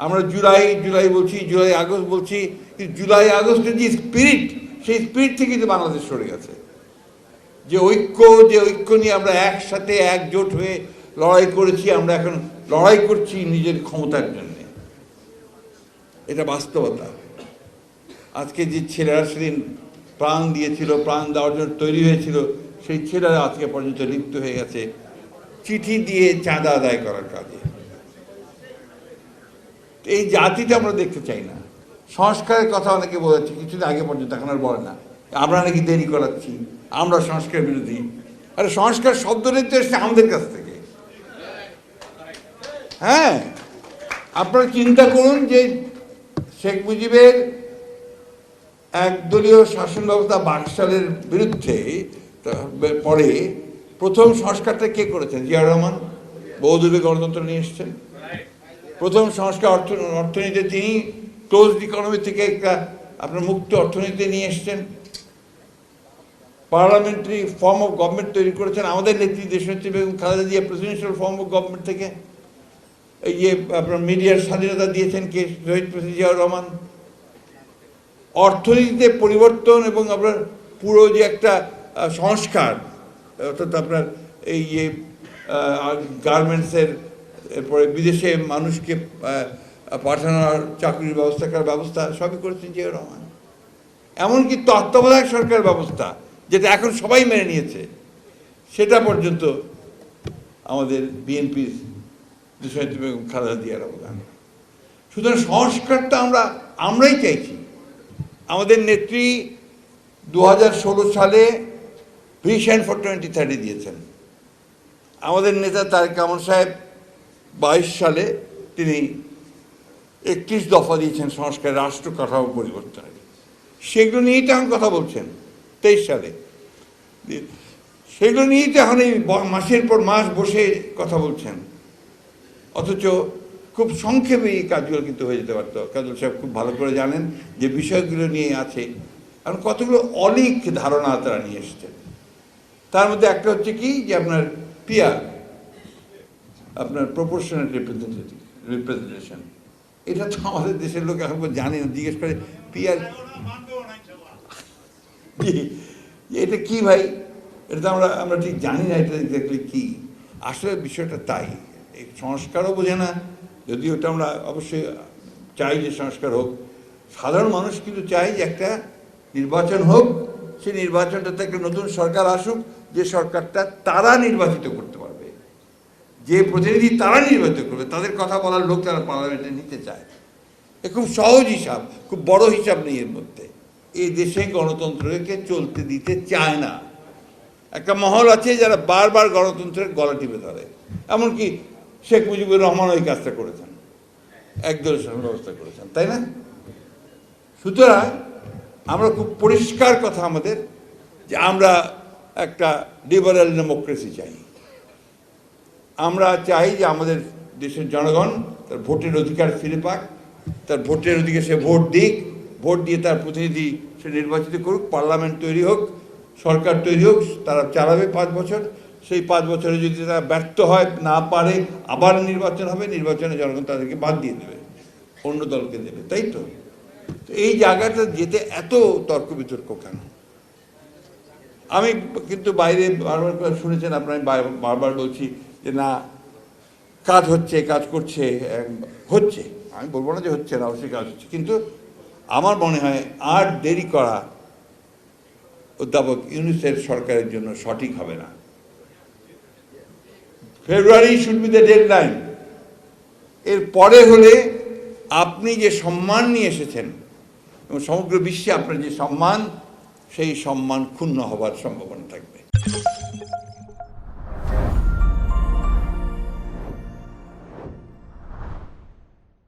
আমরা জুলাই জুলাই বলছি, July August বলছি, কিন্তু জুলাই আগস্টের যে স্পিরিট, সেই স্পিরিট থেকে কিন্তু বাংলাদেশ সরে গেছে। যে ঐক্য নিয়ে আমরা একসাথে একজোট হয়ে লড়াই করেছি, আমরা এখন লড়াই করছি নিজের ক্ষমতার জন্য। এটা বাস্তবতা। আজকে যে ছেলেরা সেদিন প্রাণ দিয়েছিল, প্রাণ দেওয়ার জন্য তৈরি হয়েছিল, সেই ছেলেরা আজকে পর্যন্ত লিপ্ত হয়ে গেছে চিঠি দিয়ে চাঁদা আদায় করার কাজে। এই জাতিটা আমরা দেখতে চাই না। সংস্কারের কথা অনেকে বলেছে, কিছুদিন আগে পর্যন্ত, এখন আর বলে না আমরা নাকি দেরি করাচ্ছি, আমরা সংস্কার বিরোধী। আরে সংস্কার শব্দটাই তো এসছে আমাদের কাছ থেকে। হ্যাঁ, আপনারা চিন্তা করুন যে শেখ মুজিবের একদলীয় শাসন ব্যবস্থা বাকশালের বিরুদ্ধে পরে প্রথম সংস্কারটা কে করেছেন? জিয়াউর রহমান বহুদলীয় গণতন্ত্র নিয়ে এসছেন। প্রথম সংস্কার অর্থনীতি তিনি ক্লোজড ইকোনমি থেকে একটা আপনার মুক্ত অর্থনীতি নিয়ে এসছেন। পার্লামেন্টারি ফর্ম অফ গভর্নমেন্ট তৈরি করেছেন আমাদের নেত্রী দেশনেত্রী Begum Khaleda Zia, presidential form of government থেকে। এই যে আপনার মিডিয়ার স্বাধীনতা দিয়েছেন কে? শহীদ প্রেসিডেন্ট জিয়াউর রহমান। অর্থনীতিতে পরিবর্তন এবং আপনার পুরো যে একটা সংস্কার, অর্থাৎ আপনার এই যে গার্মেন্টসের, এরপরে বিদেশে মানুষকে পাঠানোর চাকরির ব্যবস্থা করার ব্যবস্থা, সবই করেছেন জিয়াউর রহমান। এমনকি তত্ত্বাবধায়ক সরকার ব্যবস্থা, যেটা এখন সবাই মেনে নিয়েছে, সেটা পর্যন্ত আমাদের বিএনপির দেশনেত্রী বেগম খালেদা জিয়ার অবদান। সুতরাং সংস্কারটা আমরাই চাইছি। আমাদের নেত্রী 2016 সালে ভিশন ফর 2030 দিয়েছেন। আমাদের নেতা তারেক রহমান সাহেব 22 সালে তিনি 31 দফা দিয়েছেন সংস্কার, রাষ্ট্র কাঠামো পরিবর্তনের। সেগুলো নিয়েই তো এখন কথা বলছেন 23 সালে। সেগুলো নিয়েই তো এখন এই মাসের পর মাস বসে কথা বলছেন। অথচ খুব সংক্ষেপে এই কাজগুলো কিন্তু হয়ে যেতে পারতো। কাজল সাহেব খুব ভালো করে জানেন যে বিষয়গুলো নিয়ে আছে। কারণ কতগুলো অলিক ধারণা তারা নিয়ে এসছেন। তার মধ্যে একটা হচ্ছে কি, যে আপনার পিআর, আপনার প্রপোর্শনাল রিপ্রেজেন্টেশন, এটা তো আমাদের দেশের লোক এখন জানে না। জিজ্ঞেস করে পিআর এটা কি ভাই, এটা তো আমরা ঠিক জানি না এটা এক্স্যাক্টলি কী। আসলে বিষয়টা তাই। এই সংস্কারও বোঝে না, যদিও ওটা আমরা অবশ্যই চাই যে সংস্কার হোক। সাধারণ মানুষ কিন্তু চাই যে একটা নির্বাচন হোক, সেই নির্বাচনটাতে একটা নতুন সরকার আসুক, যে সরকারটা তারা নির্বাচিত করতে পারবে, যে প্রতিনিধি তারা নির্বাচিত করবে, তাদের কথা বলার লোক তারা পার্লামেন্টে নিতে চায়। এ খুব সহজ হিসাব, খুব বড় হিসাব নেই এর মধ্যে। এই দেশে গণতন্ত্রকে চলতে দিতে চায় না। একটা মহল আছে যারা বারবার গণতন্ত্রের গলা টিপে ধরে। এমনকি শেখ মুজিবুর রহমান ওই কাজটা করেছেন, একদলীয় শাসন ব্যবস্থা করেছেন, তাই না? সুতরাং আমরা খুব পরিষ্কার কথা আমাদের, যে আমরা একটা লিবারেল ডেমোক্রেসি চাই। আমরা চাই যে আমাদের দেশের জনগণ তার ভোটের অধিকার ফিরে পাক, তার ভোটের অধিকার সে ভোট দিক, ভোট দিয়ে তার প্রতিনিধি সে নির্বাচিত করুক, পার্লামেন্ট তৈরি হোক, সরকার তৈরি হোক, তারা চালাবে 5 বছর। সেই 5 বছরে যদি তারা ব্যর্থ হয়, না পারে, আবার নির্বাচন হবে, নির্বাচনে জনগণ তাদেরকে বাদ দিয়ে দেবে, অন্য দলকে দেবে, তাই তো? এই জায়গাটা যেতে এত তর্ক বিতর্ক কেন? আমি কিন্তু বাইরে বারবার শুনেছেন আপনার, আমি বারবার বলছি যে না, কাজ হচ্ছে, কাজ করছে, হচ্ছে। আমি বলবো না যে হচ্ছে না, অবশ্যই কাজ হচ্ছে। কিন্তু আমার মনে হয় আর দেরি করা অধ্যাপক ইউনূসের সরকারের জন্য সঠিক হবে না। ফেব্রুয়ারি শুড বি দ্য ডেডলাইন। এর পরে হলে আপনি যে সম্মান নিয়ে এসেছেন এবং সমগ্র বিশ্বে আপনার যে সম্মান, সেই সম্মান ক্ষুণ্ণ হবার সম্ভাবনা থাকবে।